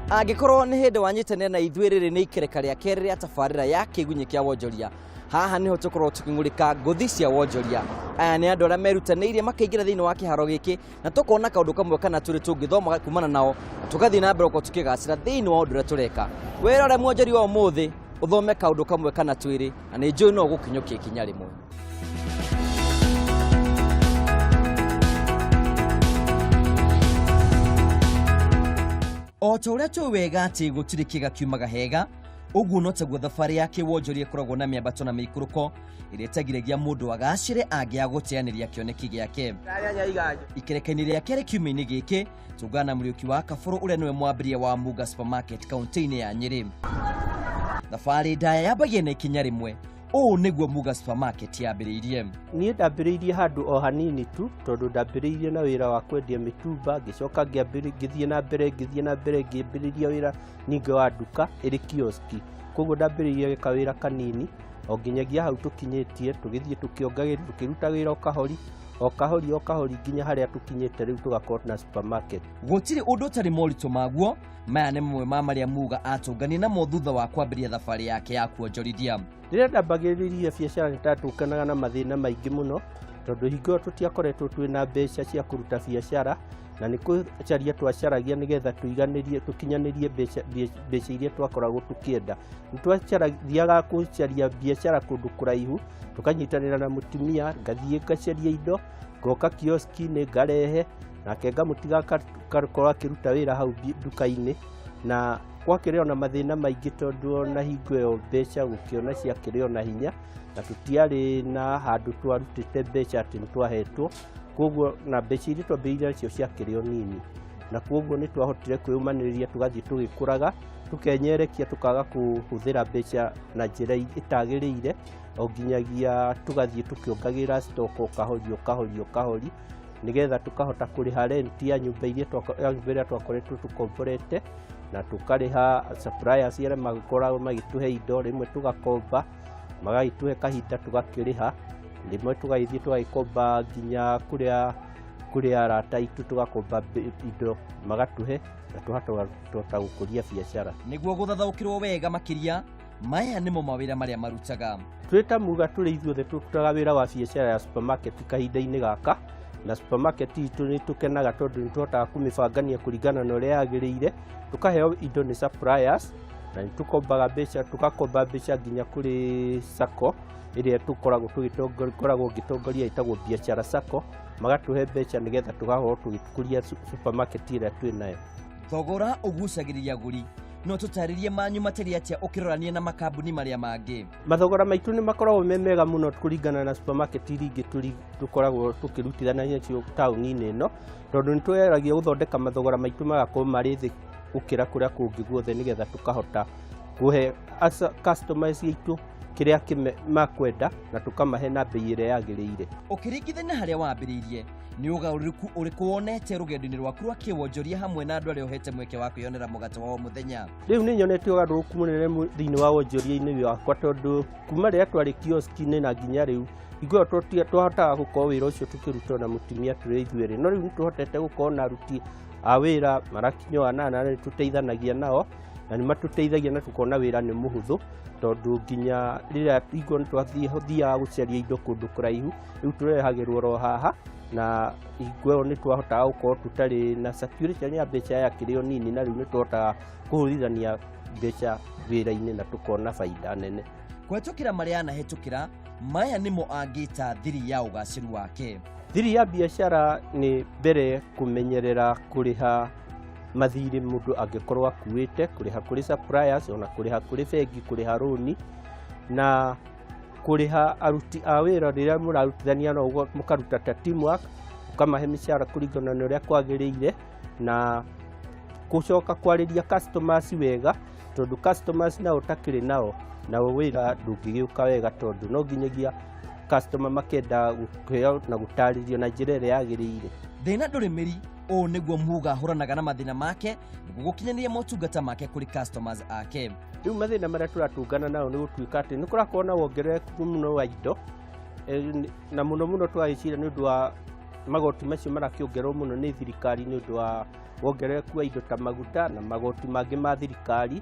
Angĩkorwo nĩ hĩndĩ wanyitanĩra na ithuĩ rĩrĩ nĩ ikereka rĩa kerĩ rĩa tabarĩra ya kĩgunyĩ kĩa wonjoria. Haha nĩho tũkorwo tũkĩng'ũrĩka ngũthi cia wonjoria. Aya nĩ andũ arĩa merutanĩirie makaingĩra thĩinĩ wa kĩharo gĩkĩ na tũkona kaũndũ kamwe kana tũrĩ tũngĩthoma kumana nao tũgathiĩ na mbere gũkorwo tũkĩgacĩra thĩinĩ wa ũndũ ũrĩa tũreka. Wĩrore mwonjori wa ũmũthĩ ũthome kaũndũ kamwe kana twĩrĩ na nĩ njũĩ no gũkinyũkia ikinya rĩmwe. O ta ũrĩa tũĩ wega atĩ gũtirĩ kĩega kiumaga hega, ũguo no taguo thabarĩ ya kĩwonjoria ĩkoragwo na mĩambato na mĩikũrũko ĩrĩa ĩtagiragia mũndũ agacĩre angĩaga gũteanĩria kĩoneki gĩake. Ikereka-inĩ rĩa kerĩ kiumia-inĩ gĩkĩ tũngana na Mũriũki wa Kabũrũ ũrĩa nĩwe mwambĩrĩria wa Muga Supermarket kaunti-inĩ ya Nyĩrĩ. Thabarĩ ndaya yambagia na ikinya rĩmwe. Ũũ nĩguo Muga Supermarket yambĩrĩirie. Niĩ ndambĩrĩirie handũ o hanini tu tondũ ndambĩrĩirie na wĩra wa kwendia mĩtumba, ngĩcoka ngĩthiĩ na mbere ngĩambĩrĩria wĩra ningĩ wa nduka ĩrĩ kioski. Koguo ndambĩrĩirie kawĩra kanini o nginyagia hau tũkinyĩtie, tũgĩthiĩ tũkĩongagĩrĩra tũkĩruta wĩra o kahori nginya harĩa tũkinyĩte rĩu tũgakorwo na supermarket. Gũtirĩ ũndũ ũtarĩ moritũ maguo, maya nĩ mamwe ma marĩa Muga atũngania namo thutha wa kwambĩrĩria thabarĩ yake ya kuonjorithia. Rĩrĩa ndambagĩrĩria biacara nĩndatũkanaga na mathĩna maingĩ mũno tondũ hingo tũtiakoretwo twĩna mbeca cia kũruta biacara na nĩ kũcaria twacaragia nĩgetha tũkinyanĩrie mbeca iria twakoragwo tũkĩenda. Nĩtwathiaga kũcaria biacara kũndũ kũraihu, tũkanyitanĩra na mũtumia, ngathiĩ ngacaria indo, ngoka kioski-inĩ ngarehe, nake ngamũtiga agakorwo akĩruta wĩra hau nduka-inĩ, na gwakĩrĩ ona mathĩna maingĩ tondũ ona hingo ĩyo mbeca gũkĩona ciakĩrĩ ona hinya na tũtiarĩ na handũ twarutĩte mbeca atĩ nĩtwahetwo, koguo na mbeca iria twambĩrĩirie nacio ciakĩrĩ o nini, na koguo nĩtwahotire kwĩyũmanĩrĩria tũgathiĩ tũgĩkũraga, tũkenyerekia tũkaga kũhũthĩra mbeca na njĩra ĩtagĩrĩire o nginyagia tũgathiĩ tũkĩongagĩrĩra stock o kahori nĩgetha tũkahota kũrĩha rent ya nyũmba iria twakoretwo tũkomborete na tũkarĩha suppliers arĩa magĩkoragwo magĩtũhe indo, rĩmwe tũgakomba magagĩtũhe kahinda tũgakĩrĩha, rĩmwe tũgagĩthiĩ tũgagĩkomba nginya kũrĩa arata aitũ tũgakomba indo magatũhe na tũhota gũkũria biacara. Nĩguo gũthathaũkĩrwo wega makĩria, maya nĩmo mawĩra marĩa marutaga. Twĩ ta Muga tũrĩ ithuothe tũrutaga wĩra wa biacara ya supermarket kahinda-inĩ gaka, na supermarket itũ nĩtũkenaga tondũ nĩtũhotaga kũmĩbangania kũringana na ũrĩa yagĩrĩire, tũkaheo indo nĩ suppliers na tũgakomba mbeca nginya kũrĩ sacco ĩrĩa tũkoragwo ngĩtongoria ĩtagwo biacara sacco, magatũhe mbeca nĩgetha tũgakorwo tũgĩkũria supermarket ĩrĩa twĩ nayo. Thogora ũgucagĩrĩria agũri, no tũtarĩrie manyu matĩrĩ atĩa ũkĩrorania na makambuni marĩa mangĩ. Mathogora maitũ nĩ makoragwo me mega mũno kũringana na supermarket iria ingĩ tũkoragwo tũkĩrutithania nacio taũni-inĩ ĩno, tondũ nĩtwĩyaragia gũthondeka mathogora maitũ magakorwo marĩ thĩ gũkĩra kũrĩa kũngĩ guothe nĩgetha tũkahota kũhe customers aitũ kĩrĩa makwenda na tũkamahe na bei ĩrĩa yagĩrĩire. Ũkĩringithania harĩa wambĩrĩirie, nĩ ũgarũrũku ũrĩkũ wonete rũgendo-inĩ rwaku rwa kĩwonjoria hamwe na andũ arĩa ũhete mweke wa kwĩyonera mũgate wa o mũthenya? Rĩu nĩ nyonete ũgarũrũku mũnene thĩinĩ wa wonjoria-inĩ wakwa tondũ kuma rĩrĩa twarĩ kioski-inĩ na nginya rĩu hingo ĩyo twahotaga gũkorwo wĩra ũcio tũkĩrutwo na mũtumia tũrĩ ithuerĩ, no rĩu nĩtũhotete gũkorwo na aruti a wĩra marakinya 8 na nĩtũteithanagia nao na nĩmatũteithagia na tũkona wĩra nĩ mũhũthũ tondũ nginya rĩrĩa hingo nĩtwathiaga gũcaria indo kũndũ kũraihu, rĩu tũrehagĩrwo ro haha na hingo ĩyo nĩtwahotaga gũkorwo tũtarĩ na circulation ya mbeca yakĩrĩ o nini, na rĩu nĩtũhotaga kũhũthithania mbeca wĩra-inĩ na tũkona baida nene. Kũhetũkĩra marĩa yanahĩtũkĩra, maya nĩmo angĩta thiri ya ũgacĩru wake. Thiri ya biacara nĩ mbere kũmenyerera kũrĩha mathirĩ mũndũ angĩkorwo akuĩte, kũrĩha kũrĩ suppliers, ona kũrĩha kũrĩ bengi, kũrĩha rũni na kũrĩha aruti a wĩra rĩrĩa mũrarutithania na ũguo mũkaruta ta teamwork, ũkamahe mĩcara kũringana na ũrĩa kwagĩrĩire na gũcoka kwarĩria customers wega tondũ customers nao ũtakĩrĩ nao na wĩra ndũngĩgĩũka wega tondũ no nginyagia customer makenda gũkĩheo na gũtarĩrio na njĩra ĩrĩa yagĩrĩire. Thĩna ndũrĩ mĩri, ũũ nĩguo Muga ahũranaga na mathĩna make nĩguo gũkinyanĩria motungata make kũrĩ customers ake. Rĩu mathĩna marĩa tũratũngana nao nĩ gũtuĩka atĩ nĩkũrakorwo na wongerereku mũno wa indo na mũno tũgagĩcira nĩ ũndũ wa magoti macio marakiongerwo muno ni thirikari ni undu wa wongerereku wa indo ta maguta na magoti mangi ma thirikari,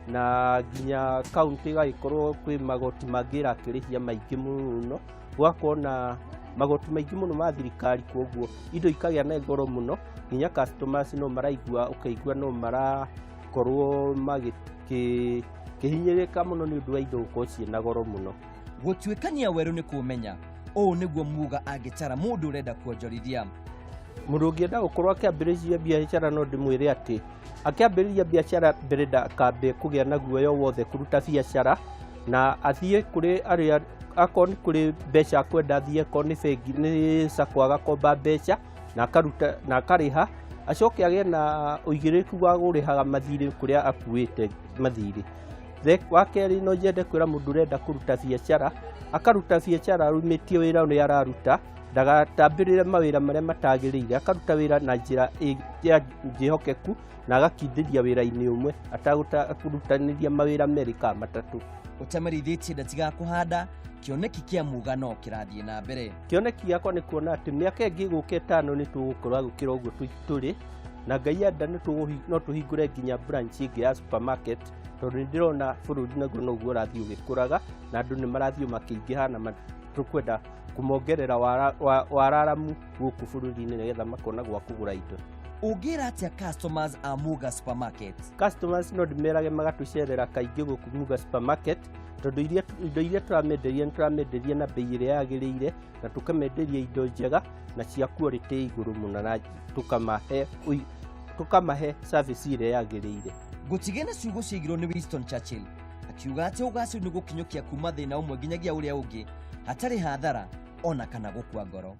na nginya kaunti igagikorwo kwi magoti mangi irakirihia maingi muno, gwakorwo na magoti maingi muno ma thirikari, koguo indo ikagia na goro muno, nginya customers no maraigua ukaigua no marakorwo kihinyirika muno ni undu wa indo gukorwo ciina goro muno. Gutuikania weru ni kumenya o niguo muga agitara mundu urenda kuonjorithia. Mundu ungienda gukorwo akiambiriria biashara no ndimwire ati akiambiriria biashara mbere ndakambe kugia na guoyo wothe kuruta biashara, na athie kuri aria akoni kuri mbeca kwenda athie koni bengi ni sako agakomba mbeca na akaruta na akariha, acoke agie na uigiriku wa gurihaga mathiri kuria akuite mathiri. Wakeri no jende kwira mundu urenda kuruta biashara akaruta biashara rumitie wira ni araruta, ndagatambirire mawira maria matagirire, akaruta wira na njira njihokeku na agakindiria wira-ini umwe atagurutaniria mawira meri ka matatu. Utamerithitie ndatiga kuhanda kioneki kia mugano kirathie na mbere. Kioneki yakwa ni kuona ati miaka ingi guke 5 ni tugukorwa gukira uguo turi, na Ngai enda no tuhingure nginya branch ingi ya supermarket, tondu ndirona bururi naguo noguo rathie ugikuraga na andu ni marathie makiingiha na tukwenda kumongerera wararamu guku bururi-ini nigetha makona gwa kugura indo. Ungira atia customers a Muga supermarket? Customers no ndimerage magatucerera kaingi guku Muga supermarket, tondu indo iria turamenderia na bei iria yagirire, na tukamenderia indo njega na cia quality iguru muno, na tukamahe service iria yagirire. Gutigene ciugo ciigirwo ni Winston Churchill akiuga ati ugaciru ni gukinyukia kuma thina umwe nginyagia uria ungi hatari hathara ona kana gukua ngoro.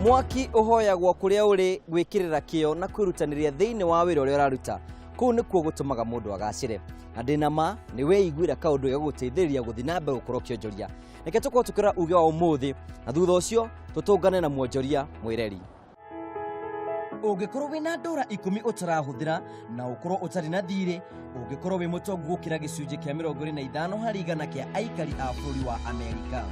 Mwaki uhoyagwo kuria uri gwikirira kio na kwirutaniria thiini wa wira uria uraruta, kuu ni kuo gutumaga mundu agacire, na ndina ma ni weiguira kaundu ya guteithiriria guthi na mbere gukorwo kionjoria. Reke tukorwo tukira uge wa umuthi, na thutha ucio tutungane na muonjoria mwireri. Ungikorwo wina ndora 10 utarahuthira na ukorwo utari na thiri, ungikorwo wi mutongu gukira gicunji kia 25 hari igana kia aikari a bũrũri wa Amerika.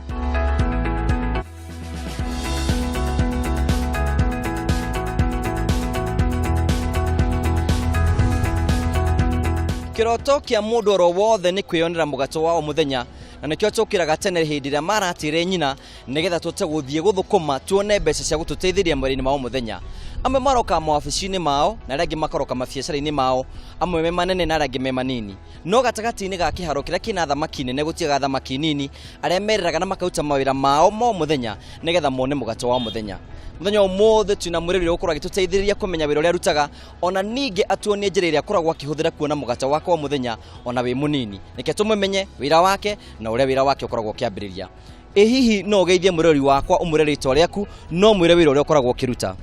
Kiroto kia mundu oro wothe ni kwiyonera mugato wa muthenya, na nikyo tukiraga tene hindi ria maratire nyina nigetha tute guthie guthukuma tuone mbeca cia gututeithiria mweri-ini ma muthenya. Amwe maroka mawabici-ini mao na rangi makoroka mabiacara-ini mao, amwe me manene na rangi me manini, no gatagati-ini ga kiharo kiria kina thamaki nene gutiga thamaki nini aria mereraga na makauta mawira mao mo muthenya nigetha mone mugato wa muthenya. Muthenya umothe twina mwireri ukorwo agituteithiriria kumenya wira uria rutaga, ona ninge atuonie njira iria akoragwo akihuthira kuona mugato wake wa muthenya ona wi munini, nike tumumenye wira wake na uria wira wake ukoragwo kiambiriria. Hihi no geithie mwireri wakwa umureri ritwa riaku no mwire wira uria ukoragwo kiruta?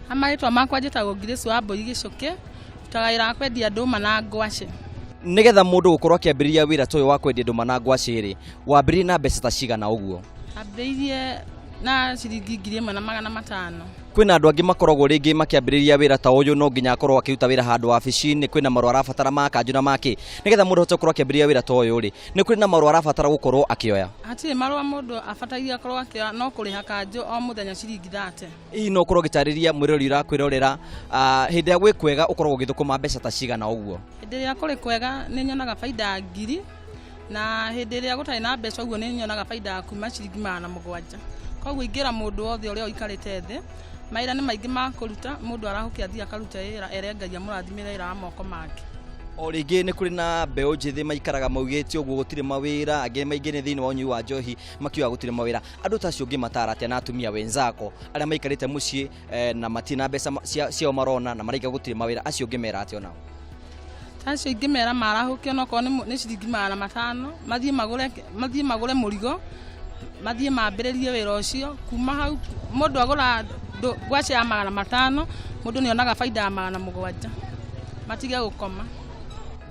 Amaritwa makwa njitagwo Grace wa Mbui Gicuki, tutagaira kwendia nduma na ngwaci. Nigetha mundu gukorwo akiambiriria wira toyo wa kwendia nduma na ngwaci ri, wambiri na mbeca ta cigana uguo? Ambiririe na ciringi 1,500. Kwina andu angi makoragwo ringi makiambiriria wira ta uyu no nginya akorwo akiruta wira handu wabici-ini, kwina maru arabatara makanju na maki nigetha mundu hote gukorwo akiambiriria wira ta uyu ri, ni kuri na maru arabatara gukorwo akioya? Hatire maru mundu abatairia akorwo akioya no kuriha kanju o muthenya ciringi 30. Ii no ukorwo gitariria mwirori urakwirorera hindi ya gwikwega ukorwo githukuma mbeca ta cigana uguo? Hindi ya kuri kwega ni nyonaga faida 1000, na hindi ya gutari na mbeca uguo ni nyonaga faida kuma ciringi 700. Koguo ingira mundu wothe uria uikarite thi maira ni maingi ma kuruta, mundu arahukia thia karuta ira erengagia murathimira ira amoko make. O ringi ni kuri na mbeu njithi maikaraga maugite uguo gutire mawira, angi maingi ni thiini wa unyu wa njohi makiuga gutire mawira. Andu ta cio ngimatara atia na atumia wenzako aria maikarite mucii na matina mbeca cio marona na maraiga gutire mawira, acio ngimera atia nao? Acio ngimera marahukio no ko ni ciringi 500, mathie magure murigo, mathie mambiririe wira ucio. Kuma hau mundu agura ngwaci ya 500, mundu ni onaga faida ya 700, matige gukoma.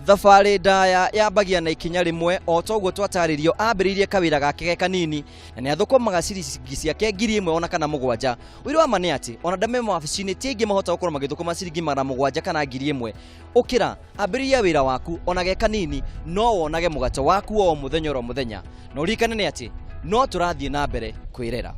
thabarĩ ndaya yambagia na ikinya rĩmwe o toguo twatarĩrio ambĩrĩirie kawĩra gake ge kanini na nĩ athũkũmaga ciringi ciake 1,000 ona kana 7. Ũira wa ma nĩ atĩ ona ndame mawabici-inĩ ti aingĩ mahota gũkorwo magĩthũkũma ciringi 700 kana 1,000. Ũkĩra ambĩrĩria wĩra waku ona ge kanini no wonage mũgate waku o mũthenya o mũthenya. Na ũririkane nĩ atĩ no tũrathiĩ na mbere kwĩrera.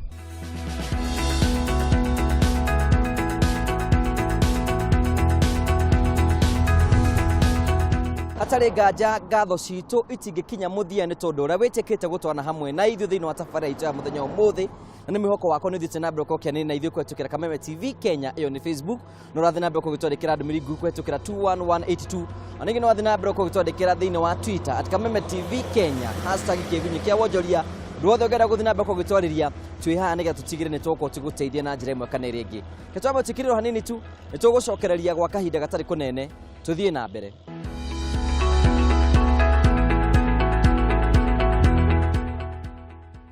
Hatarĩ nganja ngatho citũ itingĩkinya mũthia nĩ tondũ ũrĩa wĩtĩkĩte gũtwarana hamwe na ithuĩ thĩinĩ wa tabarĩra itũ ya mũthenya ũmũthĩ, na nĩ mwĩhoko wakwa nĩ ũthiĩte na mbere gũkĩanĩria na ithuĩ kũhetũkĩra Kameme TV Kenya, ĩyo nĩ Facebook, na ũrathiĩ na mbere gũgĩtwandĩkĩra ndũmĩrĩri nguhĩ kũhetũkĩra 21182, na ningĩ no ũrathiĩ na mbere gũgĩtwandĩkĩra thĩinĩ wa Twitter @Kameme TV Kenya #kĩgunyũ kĩa wonjoria. Ruothe ũngĩenda gũthiĩ na mbere gũgĩtwarĩria twĩ haha nĩgetha tũtigĩre nĩ tũgũkorwo tũgũteithia na njĩra ĩmwe kana ĩrĩa ĩngĩ. Ketwamba tũkirĩrwo hanini tu nĩ tũgũcokereria gwa kahinda gatarĩ kũnene, tũthiĩ na mbere.